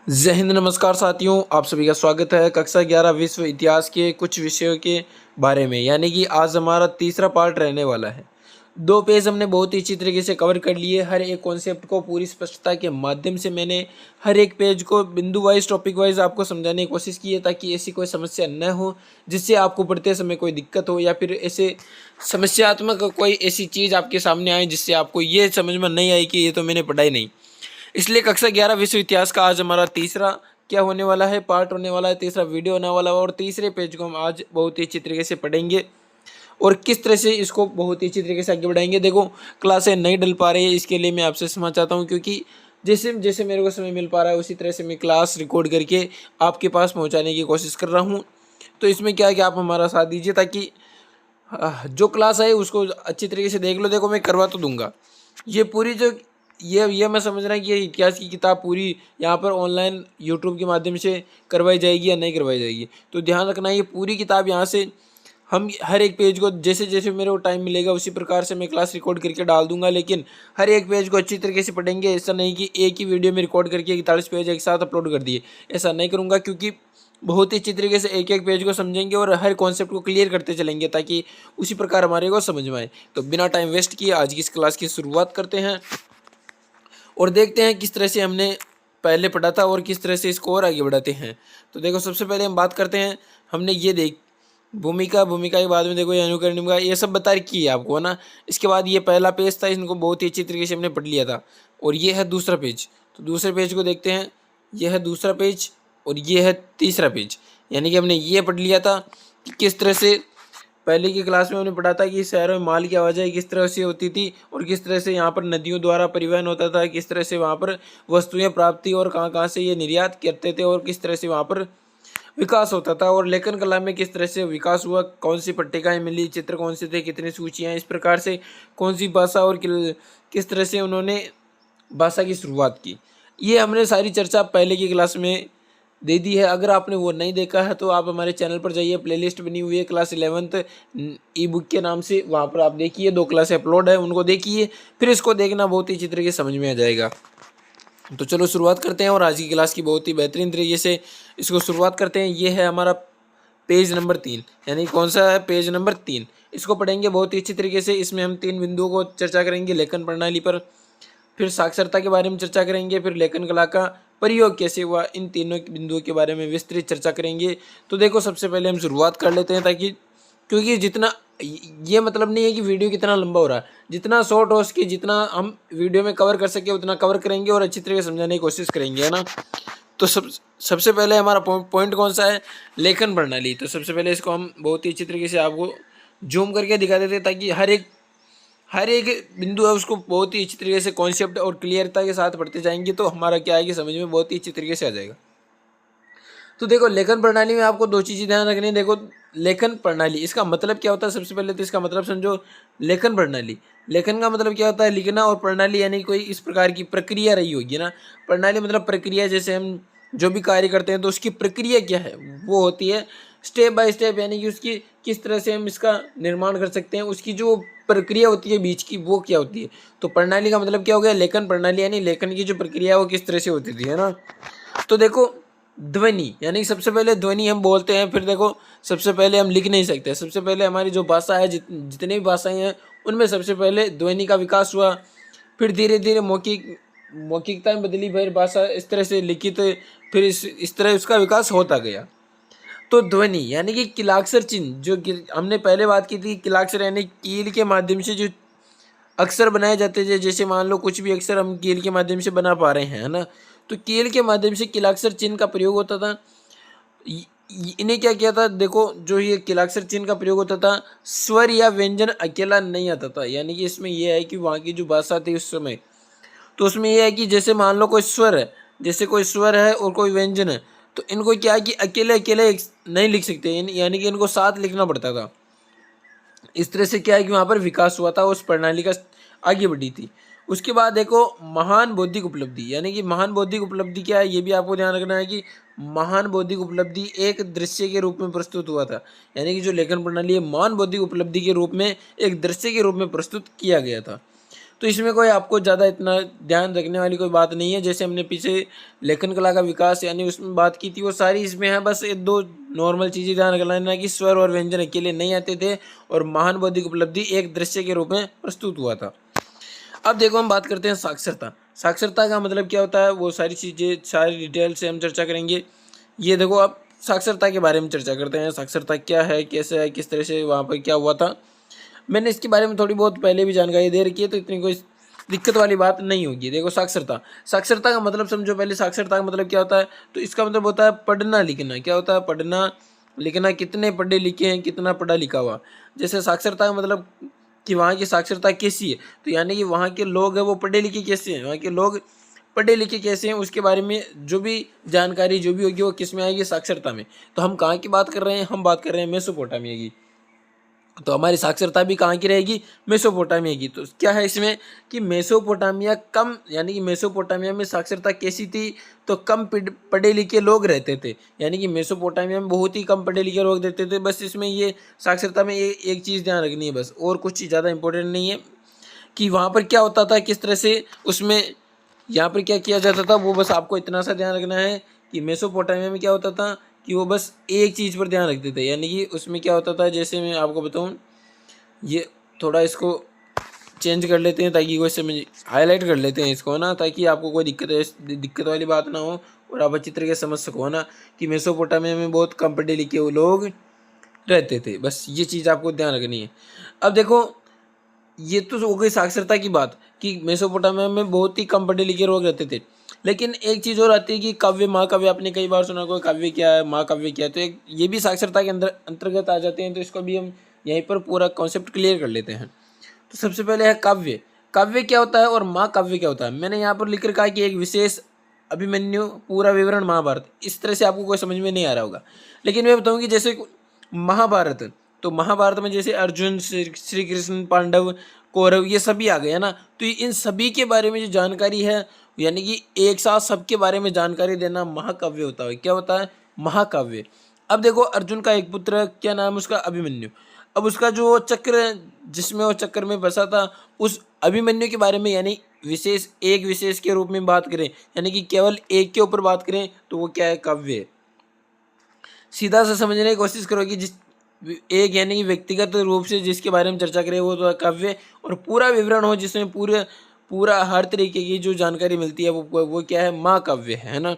जय हिंद। नमस्कार साथियों, आप सभी का स्वागत है कक्षा 11 विश्व इतिहास के कुछ विषयों के बारे में। यानी कि आज हमारा तीसरा पार्ट रहने वाला है। 2 पेज हमने बहुत ही अच्छी तरीके से कवर कर लिए। हर एक कॉन्सेप्ट को पूरी स्पष्टता के माध्यम से मैंने हर एक पेज को बिंदु वाइज टॉपिक वाइज आपको समझाने की कोशिश की है, ताकि ऐसी कोई समस्या न हो जिससे आपको पढ़ते समय कोई दिक्कत हो, या फिर ऐसे समस्यात्मक कोई ऐसी चीज़ आपके सामने आए जिससे आपको ये समझ में नहीं आई कि ये तो मैंने पढ़ा ही नहीं। इसलिए कक्षा 11 विश्व इतिहास का आज हमारा तीसरा क्या होने वाला है, पार्ट होने वाला है, तीसरा वीडियो होने वाला है। और तीसरे पेज को हम आज बहुत ही अच्छी तरीके से पढ़ेंगे और किस तरह से इसको बहुत ही अच्छी तरीके से आगे बढ़ाएंगे। देखो, क्लासें नहीं डल पा रही है, इसके लिए मैं आपसे क्षमा चाहता हूँ, क्योंकि जैसे जैसे मेरे को समय मिल पा रहा है उसी तरह से मैं क्लास रिकॉर्ड करके आपके पास पहुँचाने की कोशिश कर रहा हूँ। तो इसमें क्या है कि आप हमारा साथ दीजिए, ताकि जो क्लास है उसको अच्छी तरीके से देख लो। देखो, मैं करवा तो दूंगा ये पूरी जो ये मैं समझ रहा हूँ कि ये इतिहास की किताब पूरी यहाँ पर ऑनलाइन यूट्यूब के माध्यम से करवाई जाएगी या नहीं करवाई जाएगी। तो ध्यान रखना, ये पूरी किताब यहाँ से हम हर एक पेज को जैसे जैसे मेरे को टाइम मिलेगा उसी प्रकार से मैं क्लास रिकॉर्ड करके डाल दूंगा, लेकिन हर एक पेज को अच्छी तरीके से पढ़ेंगे। ऐसा नहीं कि एक ही वीडियो में रिकॉर्ड करके 41 पेज एक साथ अपलोड कर दिए, ऐसा नहीं करूँगा, क्योंकि बहुत ही अच्छी तरीके से एक एक पेज को समझेंगे और हर कॉन्सेप्ट को क्लियर करते चलेंगे, ताकि उसी प्रकार हमारे को समझ में आए। तो बिना टाइम वेस्ट किए आज की इस क्लास की शुरुआत करते हैं और देखते हैं किस तरह से हमने पहले पढ़ा था और किस तरह से इसको और आगे बढ़ाते हैं। तो देखो, सबसे पहले हम बात करते हैं, हमने ये देख भूमिका के बाद में देखो ये अनुकरण का ये सब बता रखी है आपको, है ना। इसके बाद ये पहला पेज था, इनको बहुत ही अच्छी तरीके से हमने पढ़ लिया था। और ये है दूसरा पेज। तो दूसरे पेज को देखते हैं, यह है दूसरा पेज और ये है तीसरा पेज। यानी कि हमने ये पढ़ लिया था कि किस तरह से पहले की क्लास में हमने पढ़ा था कि शहरों में माल की आवाजाही किस तरह से होती थी और किस तरह से यहाँ पर नदियों द्वारा परिवहन होता था, किस तरह से वहाँ पर वस्तुएं प्राप्त थी और कहाँ कहाँ से ये निर्यात करते थे, और किस तरह से वहाँ पर विकास होता था, और लेखन कला में किस तरह से विकास हुआ, कौन सी पट्टिकाएं मिली, चित्र कौन से थे, कितनी सूचियाँ, इस प्रकार से कौन सी भाषा और किस तरह से उन्होंने भाषा की शुरुआत की। ये हमने सारी चर्चा पहले की क्लास में दे दी है। अगर आपने वो नहीं देखा है तो आप हमारे चैनल पर जाइए, प्लेलिस्ट बनी हुई है क्लास 11th ई बुक के नाम से, वहाँ पर आप देखिए 2 क्लासें अपलोड है, उनको देखिए, फिर इसको देखना, बहुत ही अच्छी तरीके से समझ में आ जाएगा। तो चलो शुरुआत करते हैं और आज की क्लास की बहुत ही बेहतरीन तरीके से इसको शुरुआत करते हैं। ये है हमारा पेज नंबर 3, यानी कौन सा है, पेज नंबर 3। इसको पढ़ेंगे बहुत ही अच्छी तरीके से। इसमें हम 3 बिंदुओं को चर्चा करेंगे, लेखन प्रणाली पर, फिर साक्षरता के बारे में चर्चा करेंगे, फिर लेखन कला का प्रयोग कैसे हुआ, इन तीनों बिंदुओं के बारे में विस्तृत चर्चा करेंगे। तो देखो, सबसे पहले हम शुरुआत कर लेते हैं, ताकि क्योंकि जितना ये मतलब नहीं है कि वीडियो कितना लंबा हो रहा है, जितना शॉर्ट हो उसकी जितना हम वीडियो में कवर कर सके उतना कवर करेंगे और अच्छी तरीके से समझाने की कोशिश करेंगे, है ना। तो सबसे पहले हमारा पॉइंट कौन सा है, लेखन प्रणाली। तो सबसे पहले इसको हम बहुत ही अच्छी तरीके से आपको जूम करके दिखा देते हैं, ताकि हर एक बिंदु है उसको बहुत ही अच्छी तरीके से कॉन्सेप्ट और क्लियरता के साथ पढ़ते जाएंगे, तो हमारा क्या है कि समझ में बहुत ही अच्छी तरीके से आ जाएगा। तो देखो, लेखन प्रणाली में आपको 2 चीज़ें ध्यान रखनी है। देखो, लेखन प्रणाली इसका मतलब क्या होता है, सबसे पहले तो इसका मतलब समझो। लेखन प्रणाली, लेखन का मतलब क्या होता है, लिखना, और प्रणाली यानी कोई इस प्रकार की प्रक्रिया रही होगी ना। प्रणाली मतलब प्रक्रिया, जैसे हम जो भी कार्य करते हैं तो उसकी प्रक्रिया क्या है, वो होती है स्टेप बाय स्टेप, यानी कि उसकी किस तरह से हम इसका निर्माण कर सकते हैं, उसकी जो प्रक्रिया होती है बीच की, वो क्या होती है। तो प्रणाली का मतलब क्या हो गया, लेखन प्रणाली, यानी लेखन की जो प्रक्रिया है वो किस तरह से होती थी, है ना। तो देखो, ध्वनि, यानी सबसे पहले ध्वनि हम बोलते हैं, फिर देखो सबसे पहले हम लिख नहीं सकते। सबसे पहले हमारी जो भाषा है, जितनी भी भाषाएं हैं उनमें सबसे पहले ध्वनि का विकास हुआ, फिर धीरे धीरे मौखिकता में बदली, फिर भाषा इस तरह से लिखित, फिर इस तरह उसका विकास होता गया। तो ध्वनि यानी कि किलाक्षर चिन्ह, जो हमने पहले बात की थी, किलाक्षर यानी कील के माध्यम से जो अक्षर बनाए जाते थे, जैसे मान लो कुछ भी अक्षर हम कील के माध्यम से बना पा रहे हैं, है ना। तो कील के माध्यम से किलाक्षर चिन्ह का प्रयोग होता था। इन्हें क्या किया था, देखो, जो ये किलाक्षर चिन्ह का प्रयोग होता था, स्वर या व्यंजन अकेला नहीं आता था। यानी कि इसमें यह है कि वहाँ की जो भाषा थी उस समय, तो उसमें यह है कि जैसे मान लो कोई स्वर है, जैसे कोई स्वर है और कोई व्यंजन है, तो इनको क्या है कि अकेले अकेले नहीं लिख सकते, यानी कि इनको साथ लिखना पड़ता था। इस तरह से क्या है कि वहाँ पर विकास हुआ था, उस प्रणाली का आगे बढ़ी थी। उसके बाद देखो, महान बौद्धिक उपलब्धि, यानी कि महान बौद्धिक उपलब्धि क्या है, ये भी आपको ध्यान रखना है कि महान बौद्धिक उपलब्धि एक दृश्य के रूप में प्रस्तुत हुआ था। यानी कि जो लेखन प्रणाली है, महान बौद्धिक उपलब्धि के रूप में एक दृश्य के रूप में प्रस्तुत किया गया था। तो इसमें कोई आपको ज़्यादा इतना ध्यान रखने वाली कोई बात नहीं है। जैसे हमने पीछे लेखन कला का विकास यानी उसमें बात की थी, वो सारी इसमें है। बस 1-2 नॉर्मल चीज़ें ध्यान रखना कि स्वर और व्यंजन अकेले नहीं आते थे और महान बौद्धिक उपलब्धि एक दृश्य के रूप में प्रस्तुत हुआ था। अब देखो हम बात करते हैं साक्षरता। साक्षरता का मतलब क्या होता है, वो सारी चीज़ें सारी डिटेल से हम चर्चा करेंगे। ये देखो अब साक्षरता के बारे में चर्चा करते हैं। साक्षरता क्या है, कैसे है, किस तरह से वहाँ पर क्या हुआ था। मैंने इसके बारे में थोड़ी बहुत पहले भी जानकारी दे रखी है, तो इतनी कोई दिक्कत वाली बात नहीं होगी। देखो साक्षरता, साक्षरता का मतलब समझो पहले। साक्षरता का मतलब क्या होता है, तो इसका मतलब होता है पढ़ना लिखना। क्या होता है, पढ़ना लिखना। कितने पढ़े लिखे हैं, कितना पढ़ा लिखा हुआ। जैसे साक्षरता का मतलब कि वहाँ की साक्षरता कैसी है, तो यानी कि वहाँ के लोग हैं वो पढ़े लिखे कैसे हैं, वहाँ के लोग पढ़े लिखे कैसे हैं, उसके बारे में जो भी जानकारी जो भी होगी वो किस में आएगी, साक्षरता में। तो हम कहाँ की बात कर रहे हैं, हम बात कर रहे हैं मेसोपोटामिया की। तो हमारी साक्षरता भी कहाँ की रहेगी, मेसोपोटामिया की। तो क्या है इसमें कि मेसोपोटामिया कम, यानी कि मेसोपोटामिया में साक्षरता कैसी थी, तो कम पढ़े लिखे लोग रहते थे। यानी कि मेसोपोटामिया में बहुत ही कम पढ़े लिखे लोग रहते थे। बस इसमें ये साक्षरता में एक चीज़ ध्यान रखनी है बस, और कुछ चीज़ ज़्यादा इंपॉर्टेंट नहीं है कि वहाँ पर क्या होता था, किस तरह से उसमें यहाँ पर क्या किया जाता था। वो बस आपको इतना सा ध्यान रखना है कि मेसोपोटामिया में क्या होता था कि वो बस एक चीज़ पर ध्यान रखते थे। यानी कि उसमें क्या होता था, जैसे मैं आपको बताऊँ, ये थोड़ा इसको चेंज कर लेते हैं ताकि कोई समझ, हाईलाइट कर लेते हैं इसको ना, ताकि आपको कोई दिक्कत वाली बात ना हो और आप अच्छी तरीके से समझ सको ना कि मेसोपोटामिया में बहुत कम पढ़े लिखे वो लोग रहते थे। बस ये चीज़ आपको ध्यान रखनी है। अब देखो ये तो हो गई साक्षरता की बात कि मेसोपोटामिया में बहुत ही कम पढ़े लिखे लोग रहते थे। लेकिन एक चीज़ और आती है कि काव्य, महाकाव्य। आपने कई बार सुना होगा काव्य क्या है, महाकाव्य क्या है, तो एक ये भी साक्षरता के अंदर अंतर्गत आ जाते हैं। तो इसको भी हम यहीं पर पूरा कॉन्सेप्ट क्लियर कर लेते हैं। तो सबसे पहले है काव्य। काव्य क्या होता है और महाकाव्य क्या होता है। मैंने यहाँ पर लिख रखा है कि एक विशेष अभिमन्यु, पूरा विवरण महाभारत। इस तरह से आपको कोई समझ में नहीं आ रहा होगा, लेकिन मैं बताऊँ कि जैसे महाभारत, तो महाभारत में जैसे अर्जुन, श्री कृष्ण, पांडव, कौरव, ये सभी आ गए है ना। तो इन सभी के बारे में जो जानकारी है, यानी कि एक साथ सबके बारे में जानकारी देना महाकाव्य होता है। क्या होता है, महाकाव्य। अब देखो अर्जुन का एक पुत्र, क्या नाम है उसका, अभिमन्यु। अब उसका जो चक्र, जिसमें वो चक्कर में फंसा था, उस अभिमन्यु के बारे में, यानी विशेष, एक विशेष के रूप में बात करें, यानी कि केवल एक के ऊपर बात करें, तो वो क्या है, काव्य है। सीधा से समझने की कोशिश करो कि जिस एक, यानी कि व्यक्तिगत रूप से जिसके बारे में चर्चा करें वो तो काव्य, और पूरा विवरण हो जिसमें पूरा हर तरीके की जो जानकारी मिलती है वो क्या है, महाकाव्य है ना।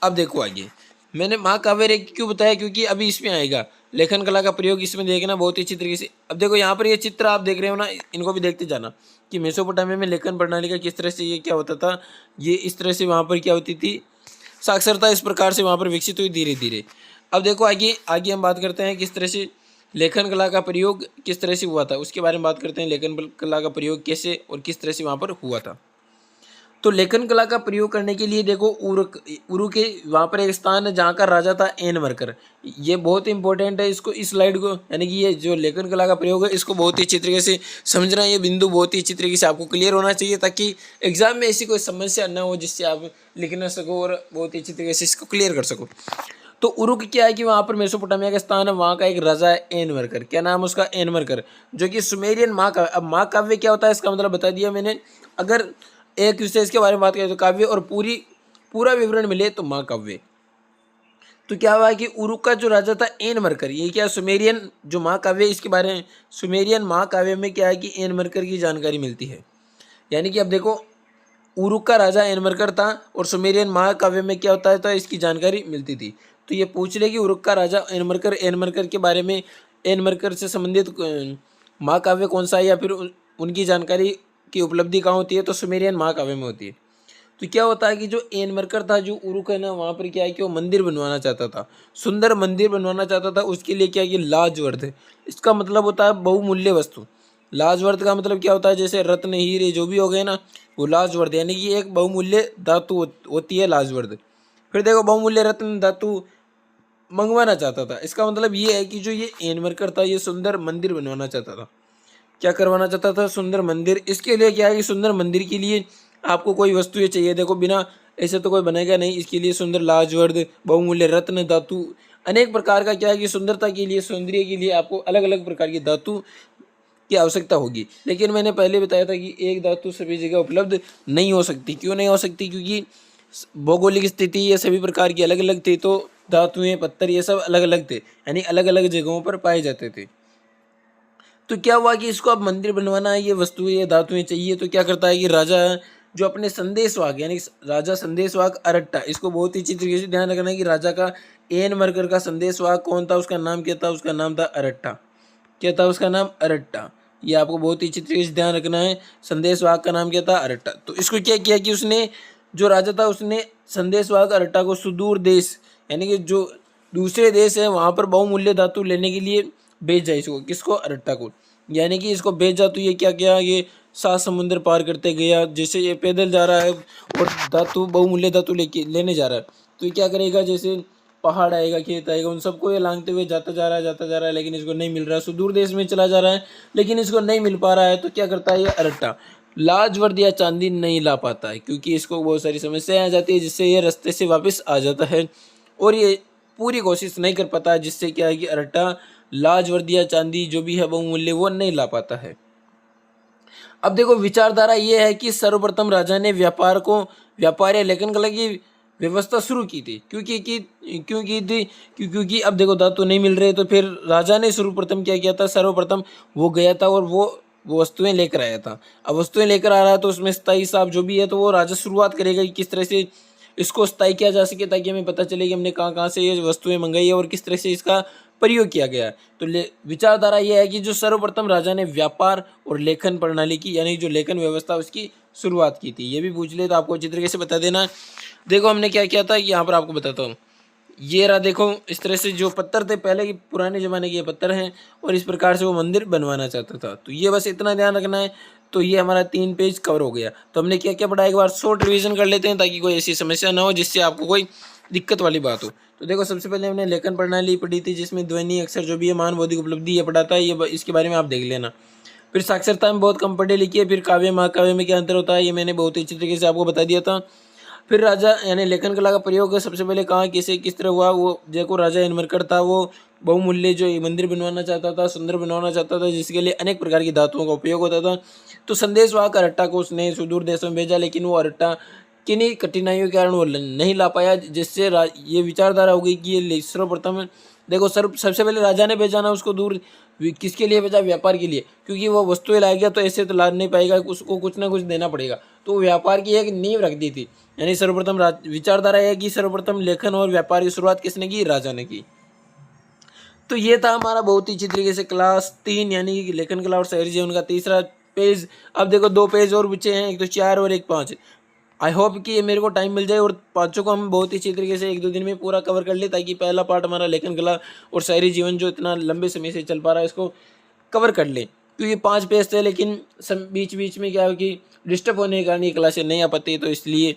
अब देखो आगे, मैंने महाकाव्य क्यों बताया, क्योंकि अभी इसमें आएगा लेखन कला का प्रयोग, इसमें देखना बहुत ही अच्छी तरीके से। अब देखो यहाँ पर ये चित्र आप देख रहे हो ना, इनको भी देखते जाना कि मेसोपोटामिया में लेखन प्रणाली का किस तरह से ये क्या होता था, ये इस तरह से वहाँ पर क्या होती थी, साक्षरता इस प्रकार से वहाँ पर विकसित हुई धीरे धीरे। अब देखो आगे आगे हम बात करते हैं किस तरह से लेखन कला का प्रयोग किस तरह से हुआ था, उसके बारे में बात करते हैं। लेखन कला का प्रयोग कैसे और किस तरह से वहाँ पर हुआ था। तो लेखन कला का प्रयोग करने के लिए देखो उरु के वहाँ पर एक स्थान है जहाँ का राजा था एनमरकर। ये बहुत इंपॉर्टेंट है, इसको इस स्लाइड को, यानी कि ये जो लेखन कला का प्रयोग है इसको बहुत ही अच्छी तरीके से समझना। ये बिंदु बहुत ही अच्छी तरीके से आपको क्लियर होना चाहिए, ताकि एग्जाम में ऐसी कोई समस्या न हो जिससे आप लिख ना सको और बहुत ही अच्छी तरीके से इसको क्लियर कर सको। तो उरुक क्या है कि वहाँ पर मेसोपोटामिया का स्थान है, वहाँ का एक राजा है एनमरकर। क्या नाम है उसका, एनमरकर, जो कि सुमेरियन महाकाव्य। अब महाकाव्य क्या होता है इसका मतलब बता दिया मैंने। अगर एक विशेष के बारे में बात करें तो काव्य, और पूरा विवरण मिले तो महाकाव्य। तो क्या हुआ कि उरुक का जो राजा था एनमरकर, ये क्या सुमेरियन जो महाकाव्य, इसके बारे में सुमेरियन महाकाव्य में क्या है कि एनमरकर की जानकारी मिलती है। यानी कि अब देखो उरुक का राजा एनमरकर था और सुमेरियन महाकाव्य में क्या होता था, इसकी जानकारी मिलती थी। तो ये पूछ ले कि उरुक का राजा एनमरकर के बारे में, एनमरकर से संबंधित महाकाव्य कौन सा है, या फिर उनकी जानकारी की उपलब्धि कहाँ होती है, तो सुमेरियन महाकाव्य में होती है। तो क्या होता है कि जो एनमरकर था, जो उरुक है ना, वहाँ पर क्या है कि वो मंदिर बनवाना चाहता था, सुंदर मंदिर बनवाना चाहता था। उसके लिए क्या है कि लाजवर्ध, इसका मतलब होता है बहुमूल्य वस्तु। लाजवर्ध का मतलब क्या होता है, जैसे रत्न हीरे जो भी हो गए ना, वो लाजवर्ध, यानी कि एक बहुमूल्य धातु होती है लाजवर्ध। फिर देखो बहुमूल्य रत्न धातु मंगवाना चाहता था, इसका मतलब ये है कि जो ये एनमरकर था, ये सुंदर मंदिर बनवाना चाहता था। क्या करवाना चाहता था, सुंदर मंदिर। इसके लिए क्या है कि सुंदर मंदिर के लिए आपको कोई वस्तुएं चाहिए। देखो बिना ऐसे तो कोई बनेगा नहीं, इसके लिए सुंदर लाजवर्ध, बहुमूल्य रत्न धातु, अनेक प्रकार का क्या है कि सुंदरता के लिए, सौंदर्य के लिए आपको अलग अलग प्रकार की धातु की आवश्यकता होगी। लेकिन मैंने पहले बताया था कि एक धातु सभी जगह उपलब्ध नहीं हो सकती। क्यों नहीं हो सकती? क्योंकि भौगोलिक स्थिति ये सभी प्रकार की अलग अलग थी, तो धातुएं, पत्थर ये सब अलग अलग थे, यानी अलग अलग जगहों पर पाए जाते थे। तो क्या हुआ कि इसको अब मंदिर बनवाना है, ये वस्तुएं, ये धातुएं चाहिए, तो क्या करता है कि राजा जो अपने संदेशवाहक, यानी राजा संदेशवाहक अरट्टा, इसको बहुत ही अच्छी तरीके से ध्यान रखना है कि राजा का एन मरकर का संदेशवाहक कौन था, उसका नाम क्या था? उसका नाम था अरट्टा। क्या था उसका नाम? अरट्टा। ये आपको बहुत ही अच्छी तरीके से ध्यान रखना है। संदेशवाहक का नाम क्या था? अरट्टा। तो इसको क्या किया कि उसने, जो राजा था, उसने संदेशवाहक अरट्टा को सुदूर देश, यानी कि जो दूसरे देश है वहां पर बहुमूल्य धातु लेने के लिए भेजा। इसको, किसको? अरट्टा को। यानी कि इसको भेजा तो ये क्या किया? ये 7 समुद्र पार करते गया। जैसे ये पैदल जा रहा है और धातु, बहुमूल्य धातु लेने जा रहा है, तो ये क्या करेगा? जैसे पहाड़ आएगा, खेत आएगा, उन सबको ये लांघते हुए जाता जा रहा है, लेकिन इसको नहीं मिल रहा है। सुदूर देश में चला जा रहा है लेकिन इसको नहीं मिल पा रहा है। तो क्या करता है ये अरट्टा? लाजवर्द या चांदी नहीं ला पाता है, क्योंकि इसको बहुत सारी समस्याएं आ जाती है, जिससे ये रास्ते से वापस आ जाता है और ये पूरी कोशिश नहीं कर पाता है, जिससे क्या है कि अरट्टा लाजवर्द या चांदी जो भी है बहुमूल्य वो नहीं ला पाता है। अब देखो, विचारधारा ये है कि सर्वप्रथम राजा ने व्यापार या लेखन कला की व्यवस्था शुरू की थी। क्योंकि अब देखो धातु नहीं मिल रहे, तो फिर राजा ने सर्वप्रथम क्या किया था? सर्वप्रथम वो गया था और वो वस्तुएं लेकर आया था। अब वस्तुएं लेकर आ रहा है तो उसमें स्थायी साहब जो भी है, तो वो राजा शुरुआत करेगा कि किस तरह से इसको स्थायी किया जा सके, ताकि हमें पता चले कि हमने कहाँ कहाँ से ये वस्तुएं मंगाई है और किस तरह से इसका प्रयोग किया गया है। तो विचारधारा यह है कि जो सर्वप्रथम राजा ने व्यापार और लेखन प्रणाली की, यानी जो लेखन व्यवस्था, उसकी शुरुआत की थी। ये भी पूछ ले तो आपको अच्छी तरीके से बता देना। देखो हमने क्या किया था, यहाँ पर आपको बताता हूँ। ये रहा, देखो इस तरह से जो पत्थर थे पहले के पुराने ज़माने के ये पत्थर हैं, और इस प्रकार से वो मंदिर बनवाना चाहता था। तो ये बस इतना ध्यान रखना है। तो ये हमारा 3 पेज कवर हो गया। तो हमने क्या क्या पढ़ा, एक बार शॉर्ट रिवीजन कर लेते हैं, ताकि कोई ऐसी समस्या ना हो जिससे आपको कोई दिक्कत वाली बात हो। तो देखो, सबसे पहले हमने लेखन प्रणाली पढ़ी थी, जिसमें ध्वनि अक्षर जो भी है, मान, बौद्धिक उपलब्धि, ये पढ़ा था। ये इसके बारे में आप देख लेना। फिर साक्षरता में बहुत कम पढ़े लिखी है। फिर काव्य महाकाव्य में क्या अंतर होता है, ये मैंने बहुत ही अच्छी तरीके से आपको बता दिया था। फिर राजा, यानी लेखन कला का प्रयोग सबसे पहले कहाँ, किसे, किस तरह हुआ, वो देखो राजा यनमरकड़ था, वो बहुमूल्य जो मंदिर बनवाना चाहता था, सुंदर बनवाना चाहता था, जिसके लिए अनेक प्रकार की धातुओं का उपयोग होता था। तो संदेशवाहक अरट्टा को उसने सुदूर देशों में भेजा, लेकिन वो अरट्टा किन्हीं कठिनाइयों के कारण वो नहीं ला पाया, जिससे ये विचारधारा हो गई कि ये सर्वप्रथम, देखो सबसे पहले राजा ने भेजा ना उसको दूर, किसके लिए भेजा? व्यापार के लिए। क्योंकि वो वस्तुएं लाएगा तो ऐसे तो ला नहीं पाएगा, उसको कुछ ना कुछ देना पड़ेगा। तो व्यापार की एक नींव रख दी थी। यानी सर्वप्रथम विचारधारा है कि सर्वप्रथम लेखन और व्यापार की शुरुआत किसने की? राजा ने की। तो ये था हमारा बहुत ही अच्छी तरीके से क्लास 3, यानी कि लेखन कला और शहरी जीवन का तीसरा पेज। अब देखो 2 पेज और बचे हैं, एक तो 4 और एक 5। आई होप कि ये मेरे को टाइम मिल जाए और पाँचों को हम बहुत ही अच्छी तरीके से 1-2 दिन में पूरा कवर कर ले, ताकि पहला पार्ट हमारा लेखन कला और शायरी जीवन जो इतना लंबे समय से चल पा रहा है, इसको कवर कर लें। क्योंकि 5 पेज थे, लेकिन बीच बीच में क्या है कि डिस्टर्ब होने के कारण ये क्लासें नहीं आ पाती, तो इसलिए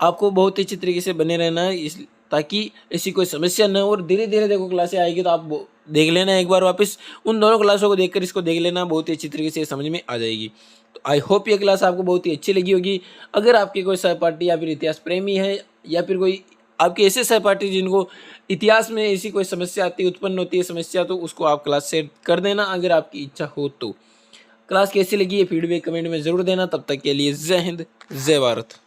आपको बहुत ही अच्छी तरीके से बने रहना है, ताकि ऐसी कोई समस्या न हो। और धीरे धीरे देखो क्लासें आएगी तो आप देख लेना एक बार वापस, उन दोनों क्लासों को देखकर इसको देख लेना, बहुत ही अच्छी तरीके से समझ में आ जाएगी। तो आई होप ये क्लास आपको बहुत ही अच्छी लगी होगी। अगर आपके कोई सहपाठी या फिर इतिहास प्रेमी है, या फिर कोई आपके ऐसे सहपाठी जिनको इतिहास में ऐसी कोई समस्या आती है, उत्पन्न होती है समस्या, तो उसको आप क्लास शेयर कर देना अगर आपकी इच्छा हो तो। क्लास कैसी लगी ये फीडबैक कमेंट में ज़रूर देना। तब तक के लिए जय हिंद, जय भारत।